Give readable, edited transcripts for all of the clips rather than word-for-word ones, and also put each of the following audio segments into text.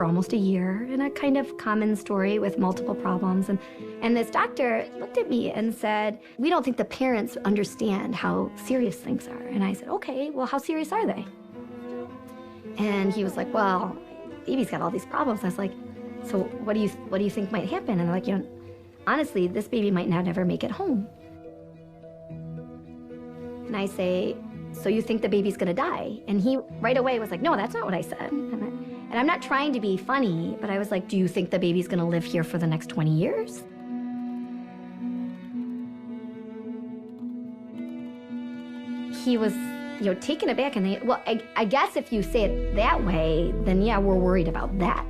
for almost a year, in a kind of common story with multiple problems. And this doctor looked at me and said, "We don't think the parents understand how serious things are." And I said, "Okay, well, how serious are they?" And he was like, "Well, baby's got all these problems." I was like, "So what do you think might happen?" And they're like, honestly, this baby might not ever make it home." And I say, "So you think the baby's gonna die?" And he right away was like, "No, that's not what I said." And I'm not trying to be funny, but I was like, "Do you think the baby's gonna live here for the next 20 years? He was, taken aback, and well, I guess if you say it that way, then yeah, we're worried about that.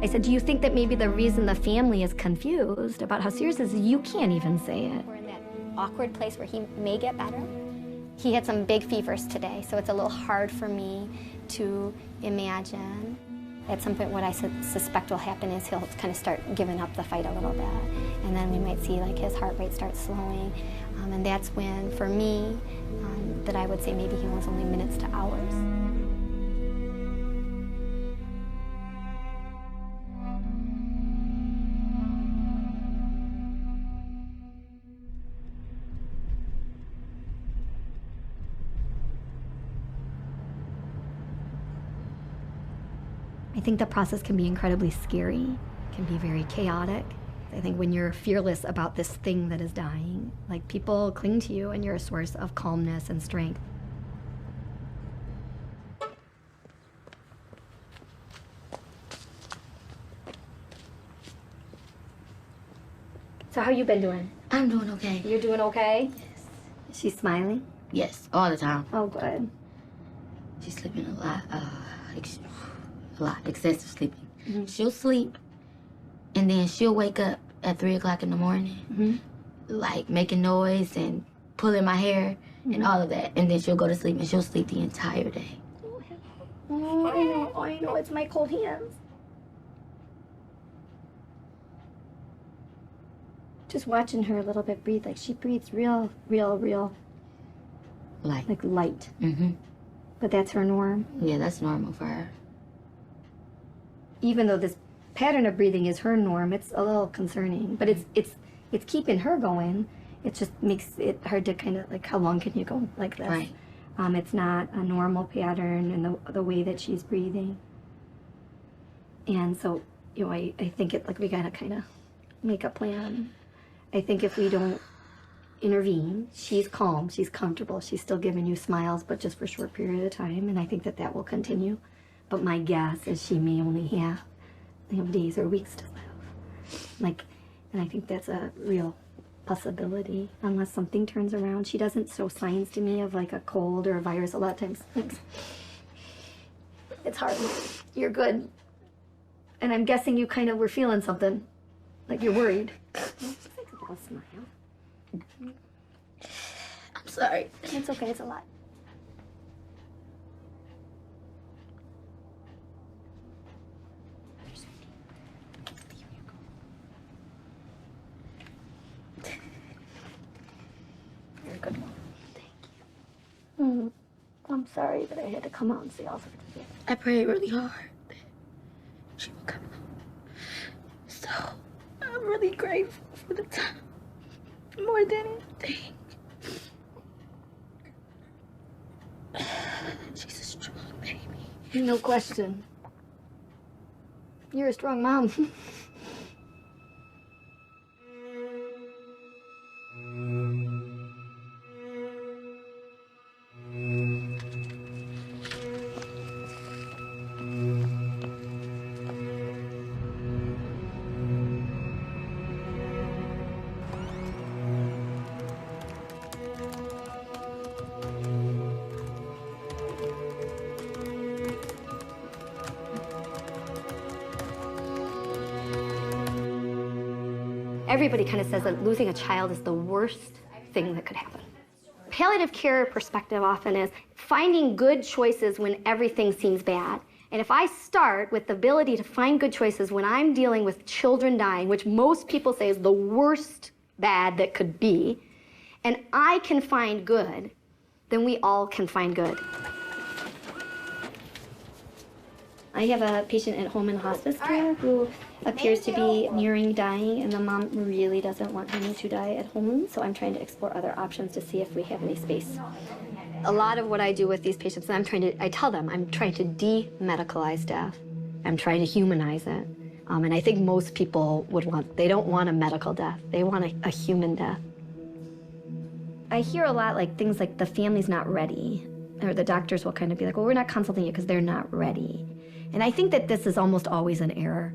I said, "Do you think that maybe the reason the family is confused about how serious it is you can't even say it?" We're in that awkward place where he may get better. He had some big fevers today, so it's a little hard for me to imagine. At some point, what I suspect will happen is he'll kind of start giving up the fight a little bit, and then we might see like his heart rate start slowing, and that's when, for me, that I would say maybe he was only minutes to hours. I think the process can be incredibly scary, can be very chaotic. I think when you're fearless about this thing that is dying, like, people cling to you and you're a source of calmness and strength. So how you been doing? I'm doing okay. You're doing okay? Yes. She's smiling? Yes, all the time. Oh, good. She's sleeping a lot, excessive sleeping. Mm-hmm. She'll sleep, and then she'll wake up at 3 o'clock in the morning, Mm-hmm. like making noise and pulling my hair and all of that, and then she'll go to sleep, and she'll sleep the entire day. Oh, I know, it's my cold hands. Just watching her a little bit breathe, like she breathes real, like light. Mm-hmm. But that's her norm. Yeah, that's normal for her. Even though this pattern of breathing is her norm, it's a little concerning. But it's keeping her going. It just makes it hard to kind of, like, how long can you go like this? Right. It's not a normal pattern in the way that she's breathing. And so, I think we gotta kind of make a plan. I think if we don't intervene, she's calm, she's comfortable, she's still giving you smiles, but just for a short period of time, and I think that will continue. But my guess is she may only have, days or weeks to live. And I think that's a real possibility, unless something turns around. She doesn't show signs to me of like a cold or a virus a lot of times. It's hard. You're good. And I'm guessing you kind of were feeling something, like you're worried. I'll smile. I'm sorry. It's okay, it's a lot. You're a good one. Thank you. I'm sorry that I had to come out and say all sorts of things. I prayed really hard that she would come home. So, I'm really grateful for the time. More than anything. She's a strong baby. No question. You're a strong mom. Everybody kind of says that losing a child is the worst thing that could happen. Palliative care perspective often is finding good choices when everything seems bad. And if I start with the ability to find good choices when I'm dealing with children dying, which most people say is the worst bad that could be, and I can find good, then we all can find good. I have a patient at home in hospice care who appears to be nearing dying, and the mom really doesn't want him to die at home, so I'm trying to explore other options to see if we have any space. A lot of what I do with these patients, I tell them, I'm trying to de-medicalize death. I'm trying to humanize it. And I think most people they don't want a medical death. They want a human death. I hear a lot like things like the family's not ready, or the doctors will kind of be like, well, we're not consulting you because they're not ready. And I think that this is almost always an error.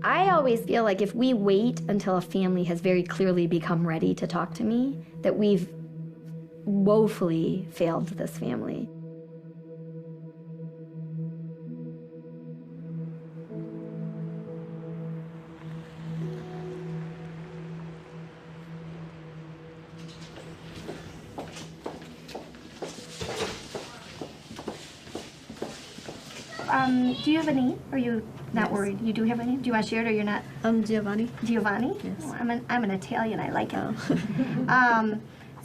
I always feel like if we wait until a family has very clearly become ready to talk to me, that we've woefully failed this family. Do you have a name? Or are you not worried? You do have a name? Do you want to share it or you're not? Giovanni. Giovanni? Yes. Oh, I'm an Italian. I like it.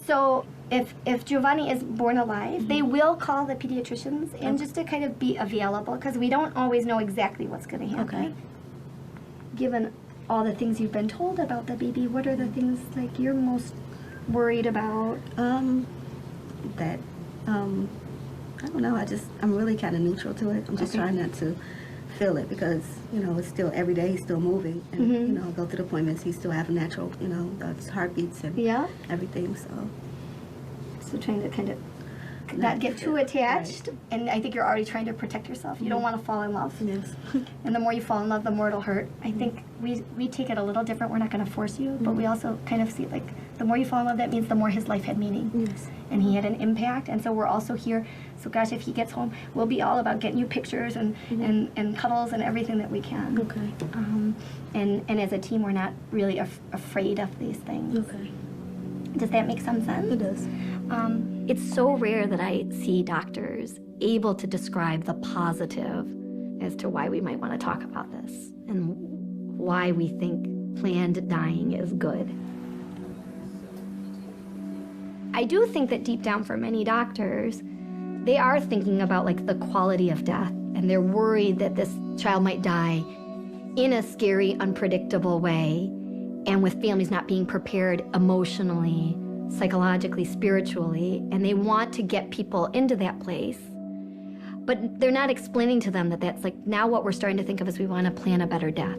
So if Giovanni is born alive, they will call the pediatricians and just to kind of be available because we don't always know exactly what's going to happen. Okay. Given all the things you've been told about the baby, what are the things like you're most worried about? I don't know, I'm really kind of neutral to it. I'm just trying not to feel it because, it's still every day he's still moving. And, go through the appointments, he's still having natural, his heartbeats and everything, So trying to kind of not get too attached. Right. And I think you're already trying to protect yourself. You don't want to fall in love. Yes. And the more you fall in love, the more it'll hurt. I think we take it a little different. We're not going to force you, but we also kind of see like the more you fall in love, that means the more his life had meaning. Yes. And he had an impact. And so we're also here. So gosh, if he gets home, we'll be all about getting you pictures and cuddles and everything that we can. Okay. And as a team, we're not really afraid of these things. Okay. Does that make some sense? It does. It's so rare that I see doctors able to describe the positive as to why we might want to talk about this and why we think planned dying is good. I do think that deep down for many doctors, they are thinking about like the quality of death, and they're worried that this child might die in a scary, unpredictable way, and with families not being prepared emotionally, psychologically, spiritually, and they want to get people into that place. But they're not explaining to them that that's like, now what we're starting to think of is we want to plan a better death.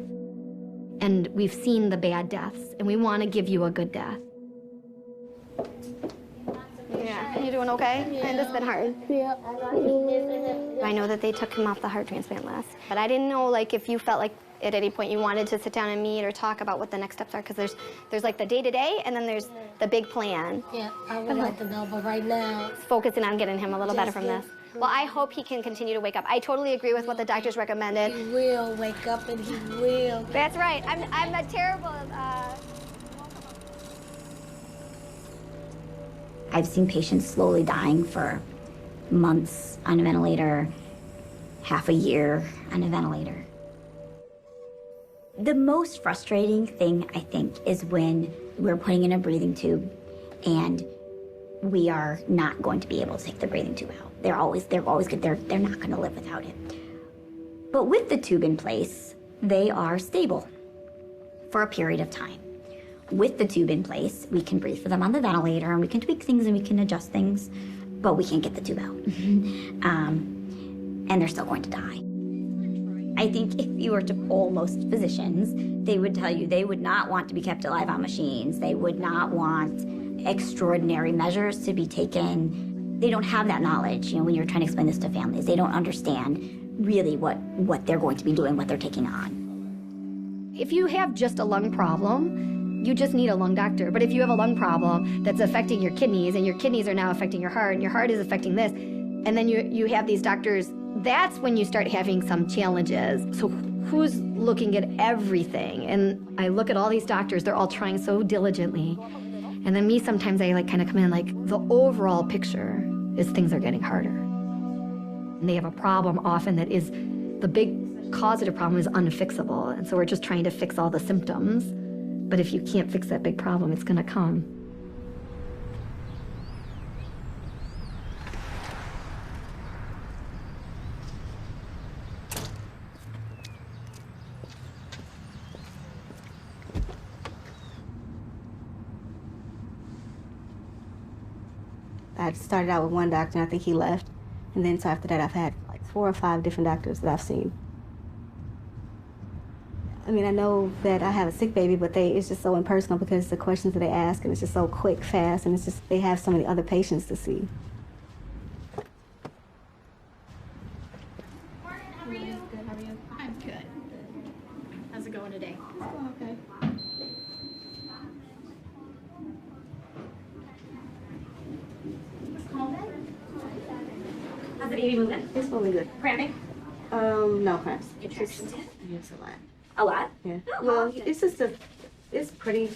And we've seen the bad deaths, and we want to give you a good death. Yeah, you doing okay? Yeah. And this has been hard. Yeah. I know that they took him off the heart transplant list, but I didn't know like if you felt like at any point you wanted to sit down and meet or talk about what the next steps are, because there's like the day-to-day and then there's the big plan. Yeah, I would like to know, but right now... Focusing on getting him a little better from this. Well, I hope he can continue to wake up. I totally agree with what the doctors recommended. He will wake up and he will. That's right. I'm a terrible... I've seen patients slowly dying for months on a ventilator, half a year on a ventilator. The most frustrating thing, I think, is when we're putting in a breathing tube and we are not going to be able to take the breathing tube out. They're always good. They're not going to live without it. But with the tube in place, they are stable for a period of time. With the tube in place, we can breathe for them on the ventilator and we can tweak things and we can adjust things, but we can't get the tube out. And they're still going to die. I think if you were to poll most physicians, they would tell you they would not want to be kept alive on machines. They would not want extraordinary measures to be taken. They don't have that knowledge, when you're trying to explain this to families. They don't understand really what they're going to be doing, what they're taking on. If you have just a lung problem, you just need a lung doctor. But if you have a lung problem that's affecting your kidneys, and your kidneys are now affecting your heart, and your heart is affecting this, and then you have these doctors, that's when you start having some challenges. So who's looking at everything? And I look at all these doctors, they're all trying so diligently. And then me, sometimes I kind of come in like, the overall picture is things are getting harder. And they have a problem often that is, the big causative problem is unfixable. And so we're just trying to fix all the symptoms. But if you can't fix that big problem, it's gonna come. I started out with one doctor, and I think he left. And then so after that, I've had like 4 or 5 different doctors that I've seen. I mean, I know that I have a sick baby, but it's just so impersonal because the questions that they ask, and it's just so quick, fast, and it's just, they have so many other patients to see. Morning, how are you? Good, how are you? I'm good. How's it going today? Oh, okay. How's the baby moving? It's moving good. Cramping? No cramps. Contractions yet? Yes, a lot. A lot? Yeah. Oh, Well, often. it's just it's pretty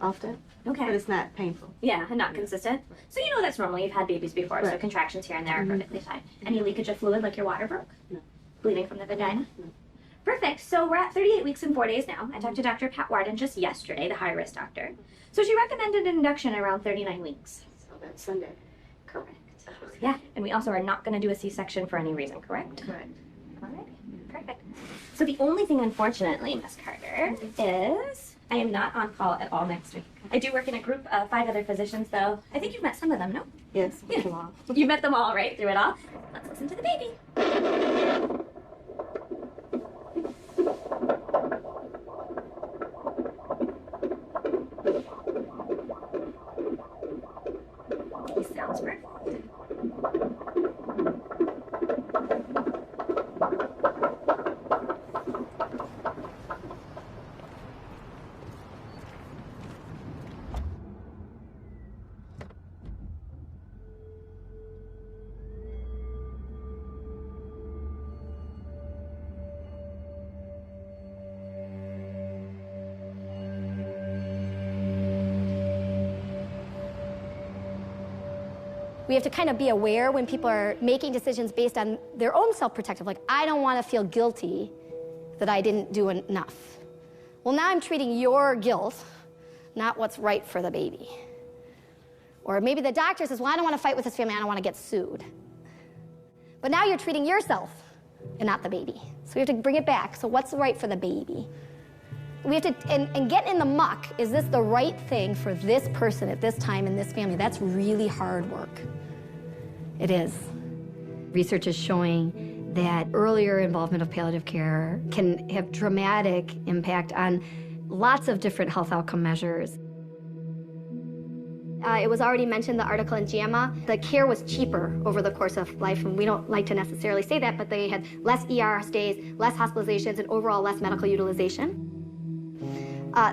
often, but Okay. it's not painful. Yeah, and not consistent. So you know that's normal. You've had babies before, so Right. contractions here and there are perfectly fine. Any leakage of fluid, like your water broke? No. Bleeding from the vagina? No. Perfect. So we're at 38 weeks and 4 days now. I talked to Dr. Pat Warden just yesterday, the high-risk doctor. So she recommended an induction around 39 weeks. So that's Sunday. Correct. Yeah, and we also are not going to do a C-section for any reason, correct? Correct. All right, perfect. So the only thing, unfortunately, Miss Carter, is I am not on call at all next week. I do work in a group of 5 other physicians, though. I think you've met some of them, no? Yes. Yeah. Tomorrow. You met them all, right, through it all? Let's listen to the baby. He sounds perfect. We have to kind of be aware when people are making decisions based on their own self-protective, like, I don't want to feel guilty that I didn't do enough. Well, now I'm treating your guilt, not what's right for the baby. Or maybe the doctor says, well, I don't want to fight with this family, I don't want to get sued. But now you're treating yourself and not the baby. So we have to bring it back. So what's right for the baby? We have to, and get in the muck. Is this the right thing for this person at this time in this family? That's really hard work. It is. Research is showing that earlier involvement of palliative care can have dramatic impact on lots of different health outcome measures. It was already mentioned, the article in JAMA, the care was cheaper over the course of life, and we don't like to necessarily say that, but they had less ER stays, less hospitalizations, and overall less medical utilization.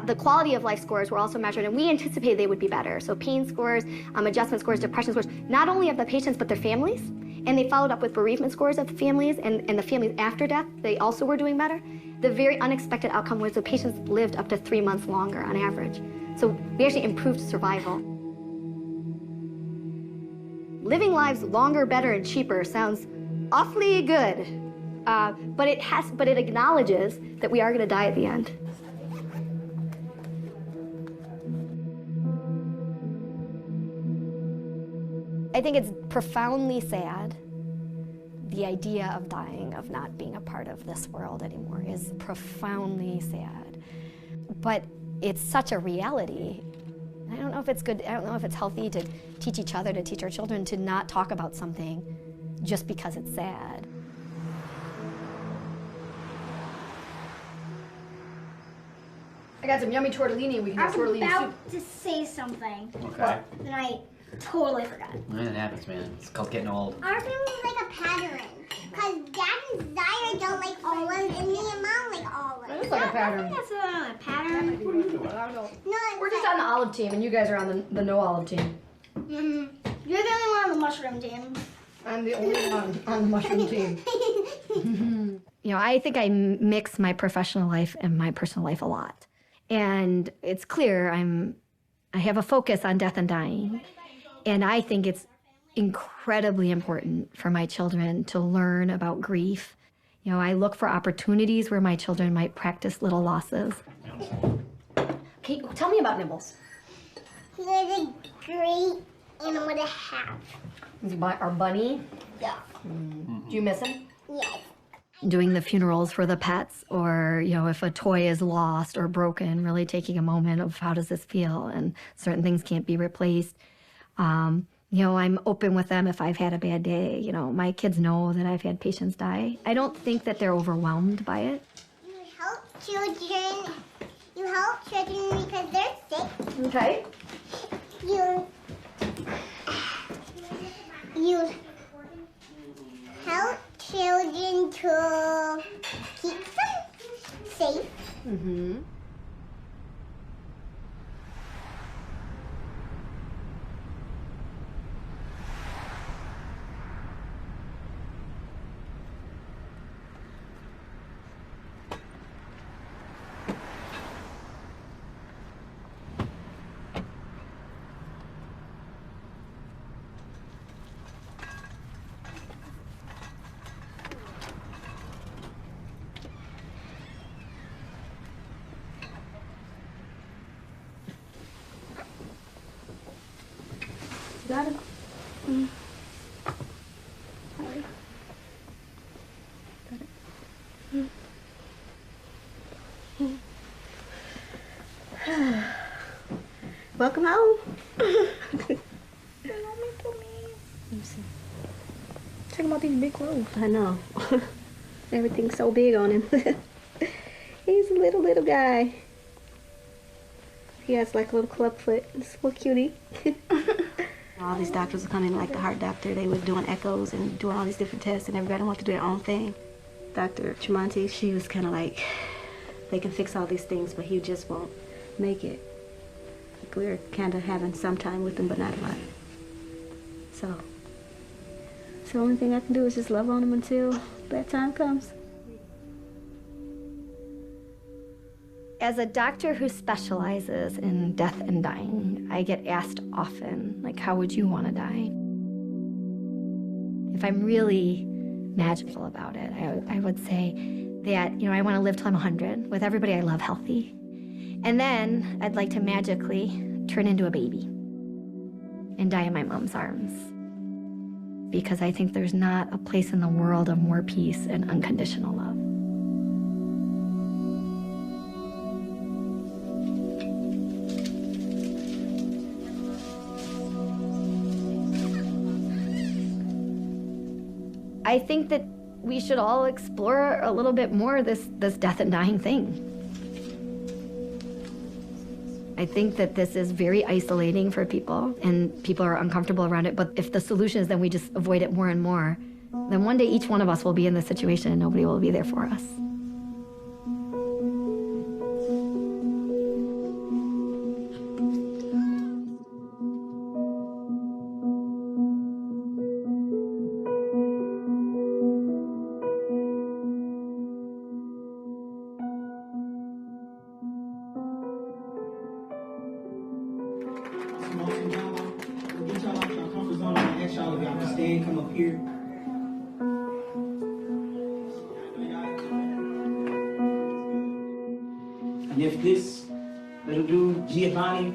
The quality of life scores were also measured, and we anticipated they would be better. So pain scores, adjustment scores, depression scores, not only of the patients, but their families. And they followed up with bereavement scores of families and the families after death. They also were doing better. The very unexpected outcome was the patients lived up to 3 months longer on average. So we actually improved survival. Living lives longer, better, and cheaper sounds awfully good, but it acknowledges that we are going to die at the end. I think it's profoundly sad. The idea of dying, of not being a part of this world anymore, is profoundly sad. But it's such a reality. I don't know if it's good, I don't know if it's healthy to teach each other, to teach our children to not talk about something just because it's sad. I got some yummy tortellini. We can I have was tortellini soup. about to say something, Okay. then I totally forgot. Man, it happens, man. It's called getting old. Our family's like a pattern. Because Dad and Zaire don't like olives, and me and Mom like olives. It's like a pattern. That's a pattern. I don't know. No, We're just on the olive team, and you guys are on the no olive team. You're the only one on the mushroom team. I'm the only one on the mushroom team. You know, I think I mix my professional life and my personal life a lot. And it's clear I have a focus on death and dying. And I think it's incredibly important for my children to learn about grief. You know, I look for opportunities where my children might practice little losses. Okay, tell me about Nibbles. He's a great animal to have. Our bunny. Yeah. Do you miss him? Yes. Doing the funerals for the pets, or, you know, if a toy is lost or broken, really taking a moment of how does this feel, and certain things can't be replaced. I'm open with them if I've had a bad day. My kids know that I've had patients die. I don't think that they're overwhelmed by it. You help children. You help children because they're sick. Okay. You help children to keep them safe. Mm-hmm. Got it. Sorry. Got it. Welcome home. Let me see. Check him out these big clothes. I know. Everything's so big on him. He's a little guy. He has like a little club foot. It's a little cutie. All these doctors would come in, like the heart doctor. They were doing echoes and doing all these different tests, and everybody wanted to do their own thing. Dr. Tremonti, she was kind of like, they can fix all these things, but he just won't make it. Like we were kind of having some time with him, but not a lot. So the only thing I can do is just love on him until that time comes. As a doctor who specializes in death and dying, I get asked often, like, how would you want to die? If I'm really magical about it, I would say that, I want to live till I'm 100 with everybody I love healthy. And then I'd like to magically turn into a baby and die in my mom's arms. Because I think there's not a place in the world of more peace and unconditional love. I think that we should all explore a little bit more this death and dying thing. I think that this is very isolating for people, and people are uncomfortable around it, but if the solution is then we just avoid it more and more, then one day each one of us will be in this situation and nobody will be there for us. Come up here. And if this little dude, Giovanni,